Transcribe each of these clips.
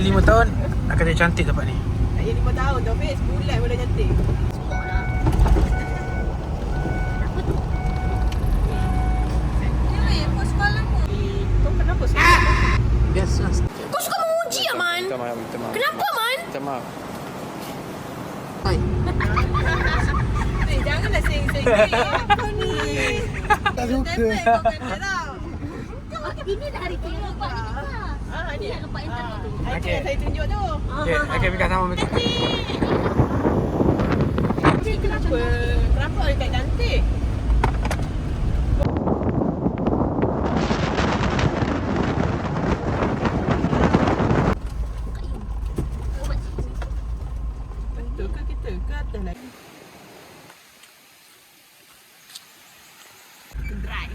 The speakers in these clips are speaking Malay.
lagi 5 tahun akan jadi cantik tempat ni. Tak payah 5 tahun tau, Fiz. Sebulan pun dah cantik. Kenapa sekolah? Biasa. Kau suka menguji, Aman? Minta maaf, minta maaf. Kenapa, Man? Minta maaf. Janganlah seng-seng. Kau ni. Tak suka. Kau kata tau. Ini dah hari ketiga lepas ni kita. Ni. Lepas interview tu. Okey. Saya tunjuk tu. Okey, Mika sama Mika. Kenapa? Kenapa orang tak cantik? Betul ke kita? Ke atas lagi? Dry.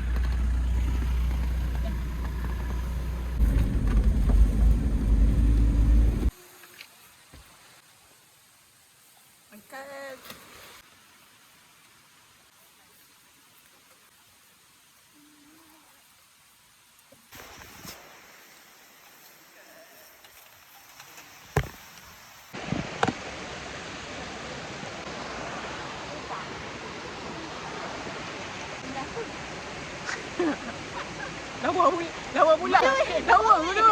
Angkat. Lawa pula. Lawa pula. Lawa pula.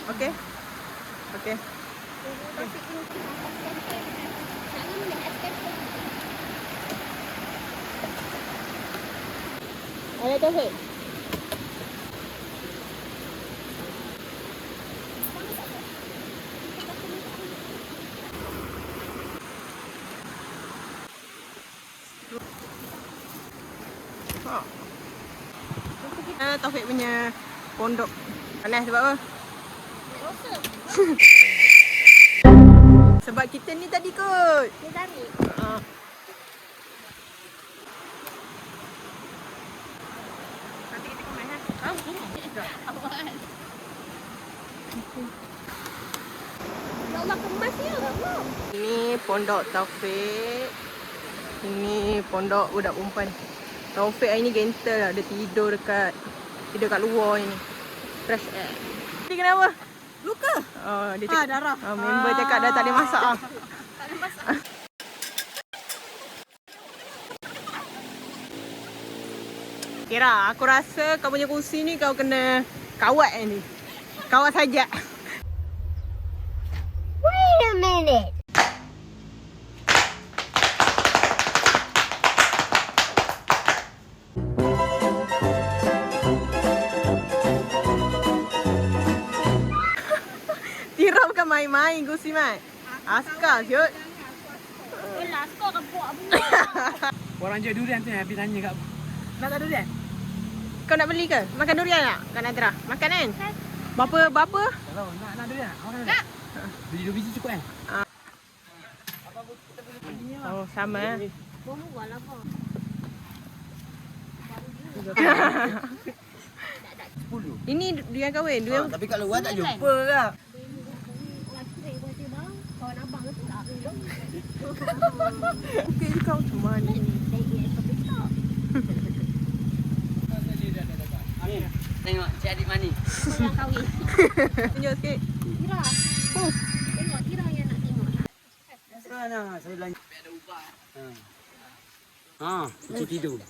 Okey. Okey. Ada Taufik. Taufik punya pondok. Panas sebab apa? Sebab kita ni tadi kot. Dia tarik. Nanti kita komen ha. Ya Allah, kemasnya. Ini pondok Taufik. Ini pondok budak perempuan. Taufik hari ni gentle lah. Dia tidur kat luar ni. Fresh air. Dia kenapa? Luka? Dia cakap, darah. Member cakap dah tak boleh masak ah. Tak boleh masak. Kira, aku rasa kau punya kursi ni kau kena kawat ni. Kawat saja. Wait a minute. Tira bukan main-main kursi Mat. Askar siut. Yelah, kau akan buat bunga. Orang jual durian tu habis tanya kat nak tak durian? Kau nak beli ke? Makan durian tak? Kak Nadra. Makan kan? Berapa? Kalau nak durian, makan durian. Beli 2 biji cukup kan? Oh, sama eh. Buah lah kau. 10. Ini durian kahwin. Durian Tapi kat luar tak jumpa lah. Kawan abang tu tak? okey je kau cuma ni. Tengok cik adik mani. Kau yang kahwin. Tunjuk sikit. Tira. Tengok Tira yang nak tengok. Sana saya belanja. Ada ubah. Cuci tidur.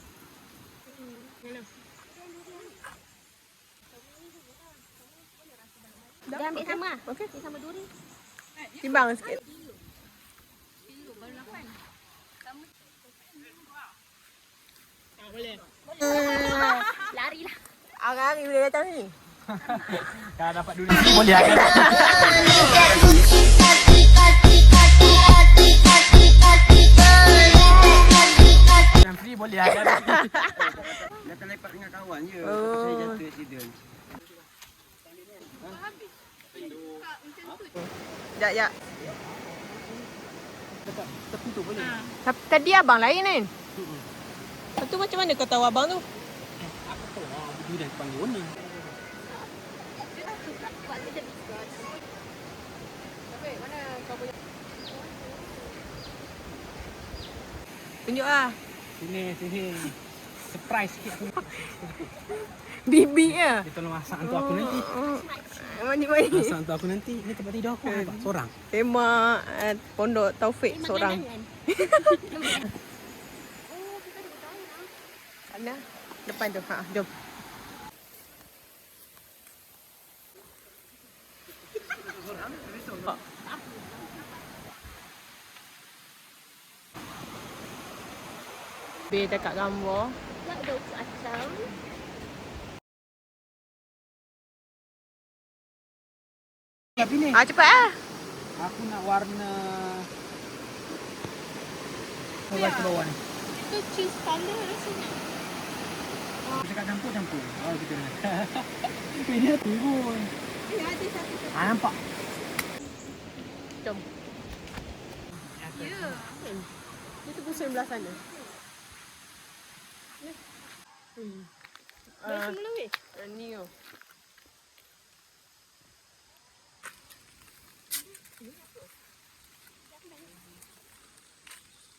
Dia ambil sama. Okey. Sama duri. Timbang sikit. Larilah. Hari-hari boleh datang ni. Kalau dapat durian boleh akan. Yang free boleh akan. Nak lepak dengan kawan je. Saya jatuh accident. Sekejap. Tepi tu boleh. Tadi abang lain kan? Lepas tu macam mana kau tahu abang tu? Aku tahu durian panggil warna. Tunjuk lah. Sini. Surprise sikit aku. Bibi ya. Dia tolong masak untuk aku nanti. Mani. Masak untuk aku nanti. Ini tempat tidur aku nampak seorang. Tema Pondok Taufik seorang. Mana? Depan tu. Ha, jom. Be dekat gambar. Tak ada ukur asam. Tapi ni. Cepat ah. Aku nak warna. Coba ke bawah ni. Itu cheese colour rasanya. Aku cakap campur. Oh gitu dah. Dia turun. Ada satu. Nampak. Jom. Ya. Itu pusing belah sana. Macam mana weh? Ni oh.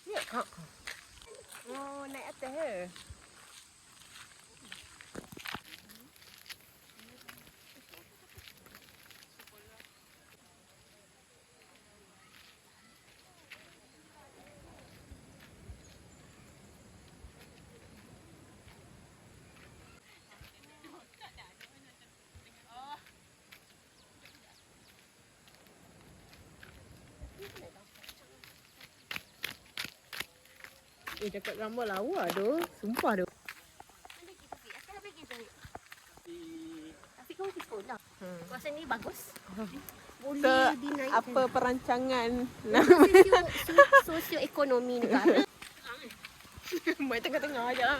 Ya. Oh, naik atas ke? Cakap gambar lawa tu. Sumpah tu. Mana kita pergi? Asal nak pergi Zahid? Tapi kau pergi sekolah. Kawasan ni bagus. Boleh Ke dinaikkan. apa perancangan Sosioekonomi negara. Mai tengah-tengah aja lah.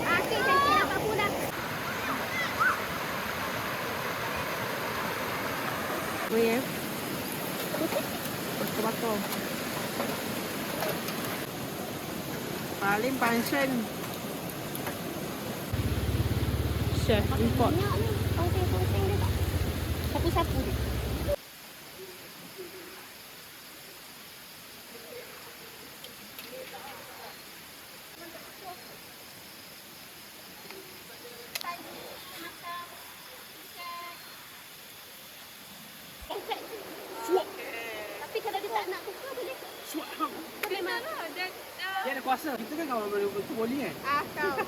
Asyik saya dapat pulang. Oh ya. Bakar-bakar. Paling pension. Chef import. Banyak ni. Pongseng-pongseng dia tak. Sapu-sapu dia. Tapi kalau dia tak nak buka boleh. Boleh marah. Dia ada kuasa. Kita kan kawan bowling kan? Kau.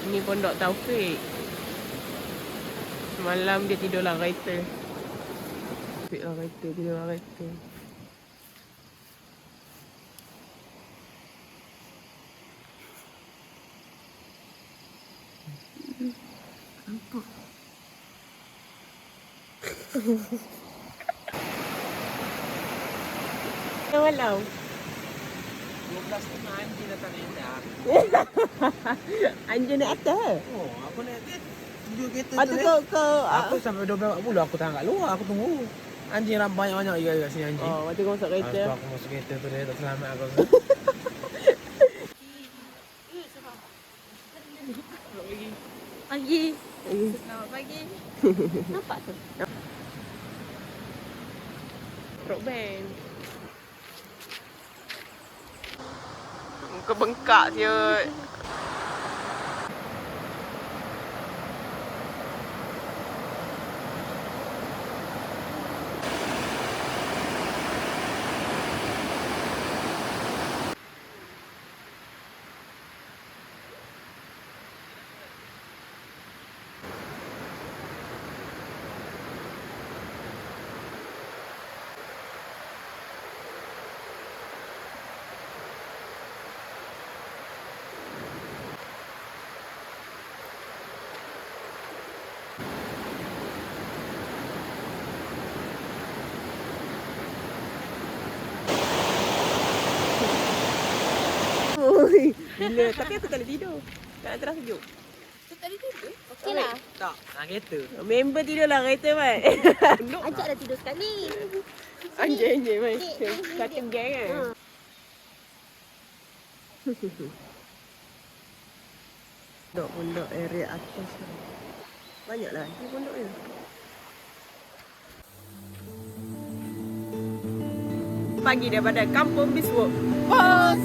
Ini Pondok Taufik. Semalam dia tidur lah kereta. Taufik lah kereta, tidur lah kereta. Walau 12 tu anjing datang indah. anjing naik atas. Oh, aku nak duduk kereta Lepas tu kau Aku sampai 12.40 aku tak kat luar, aku tunggu. Anjing ram banyak-banyak juga kat sini anjing. Oh, lepas tu kau masuk kereta. Lepas tu aku masuk kereta tu dia tak selamat aku. Pagi. Selamat pagi. Nampak tu? Rock band. Muka bengkak siut. Oi, gila. Tapi aku tak boleh tidur. Tak nak terang sejuk. Tu tadi tidur. Okey lah. Tak, nak kereta. Member tidur lah kereta, Mat. Ajak dah tidur sekali. Anjing-anjing, Mat. Dek, dek, dek. Satu geng kan. Ha. Ni Pondok Taufik. Semalam dia tidur lah kereta. Member tidur lah kereta, Mat. Anjing-anjing, Mat. Satu geng kan. Ha. Pondok area atas. Banyak lagi pondoknya. Pagi daripada Kampung Biswok.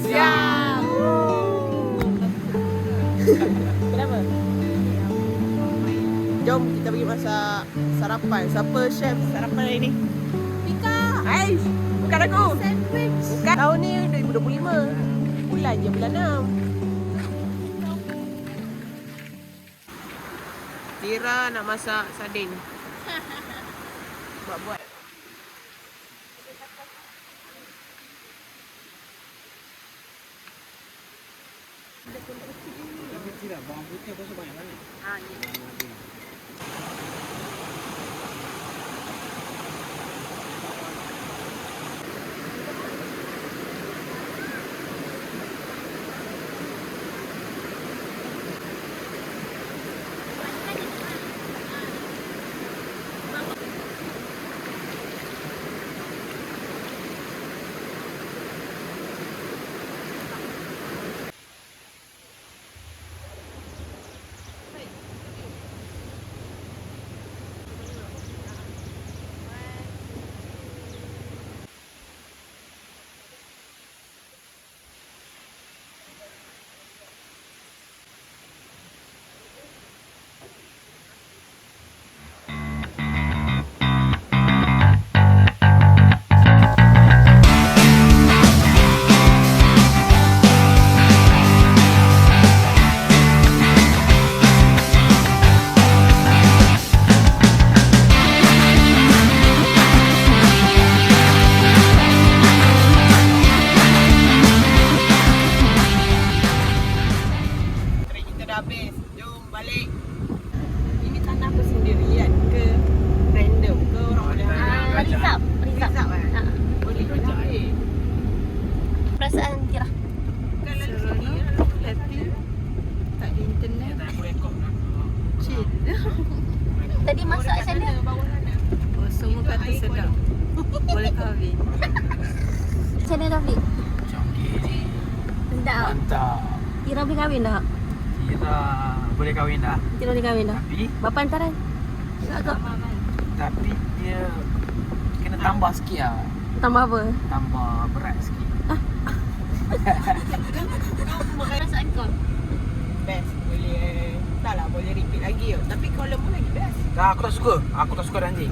Siang. Kenapa? Jom kita pergi masak sarapan. Siapa chef sarapan hari ni? Pika. Aish, bukan aku. Sandwich. Bukan. Tahun ni 2025. Bulan je bulan 6. Tira nak masak sardin. Buat-buat. Tidak, bawang putih kau sebanyak mana? Habis, jom balik. Ini tanah persendirian ke random ke orang boleh Rizab. Rizab eh? Boleh boleh. Perasaan Tira. Kalau sini happy tak ada internet. Chill. Tadi masak macam mana? Oh, semua kata sedap. Boleh kahwin. Macam mana Taufik? Canggih ni. Sedap. Mantap. Tira boleh kahwin dah? Tira boleh kahwin dah. Tira boleh kahwin dah? Tapi Bapa hantaran? Tak. tapi dia kena tambah sikit lah. Tambah apa? Tambah berat sikit. Perasaan kau? Best. Boleh. Tak lah, boleh repeat lagi. Tapi kalau pun lagi best. Tak, aku tak suka. Aku tak suka ada anjing.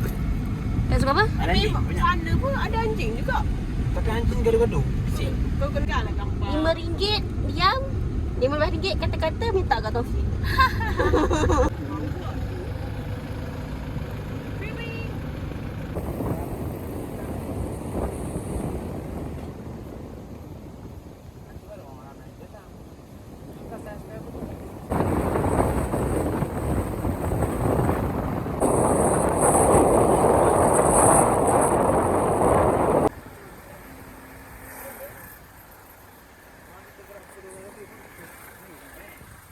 Tak suka apa? Ada Tapi anjing banyak. sana pun ada anjing juga. Tapi anjing gaduh-gaduh. Bising. Kau kena lah gambar. RM5 diam. RM15 kata-kata minta kat Taufik.